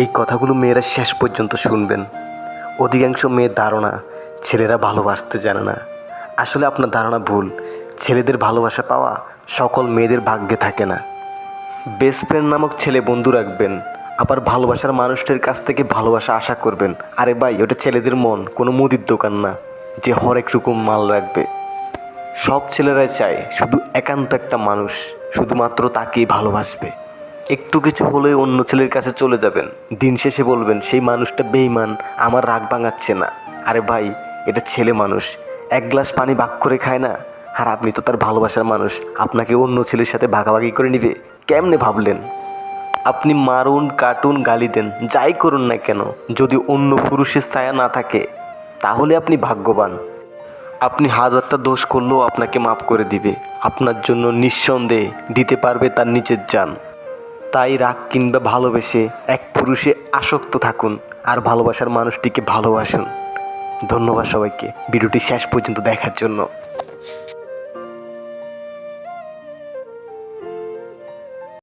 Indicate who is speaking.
Speaker 1: এই কথাগুলো মেয়েরা শেষ পর্যন্ত শুনবেন। অধিকাংশ মেয়ের ধারণা ছেলেরা ভালোবাসতে জানে না। আসলে আপনার ধারণা ভুল। ছেলেদের ভালোবাসা পাওয়া সকল মেয়েদের ভাগ্যে থাকে না। বেস্ট ফ্রেন্ড নামক ছেলে বন্ধু রাখবেন, আবার ভালোবাসার মানুষটির কাছ থেকে ভালোবাসা আশা করবেন। আরে ভাই, ওটা ছেলেদের মন, কোনো মুদির দোকান না যে হরেক রকম মাল রাখবে। সব ছেলেরাই চায় শুধু একান্ত একটা মানুষ শুধুমাত্র তাকেই ভালোবাসবে। একটু কিছু হলে অন্য ছেলের কাছে চলে যাবেন, দিন শেষে বলবেন সেই মানুষটা বেঈমান, আমার রাগ ভাঙাচ্ছে না। আরে ভাই, এটা ছেলে মানুষ, এক গ্লাস পানি ভাগ করে খায় না? আর আপনি তো তার ভালোবাসার মানুষ, আপনাকে অন্য ছেলের সাথে ভাগাভাগি করে নিবে? কেমনে ভাবলেন? আপনি মারুন, কাটুন, গালি দেন, যাই করুন না কেন, যদি অন্য পুরুষের ছায়া না থাকে তাহলে আপনি ভাগ্যবান। আপনি হাজারটা দোষ করলেও আপনাকে মাফ করে দিবে, আপনার জন্য নিঃসন্দেহে দিতে পারবে তার নিচের জান। তাই রাগ কিংবা ভালোবেসে এক পুরুষে আসক্ত থাকুন আর ভালোবাসার মানুষটিকে ভালোবাসুন। ধন্যবাদ সবাইকে ভিডিওটি শেষ পর্যন্ত দেখার জন্য।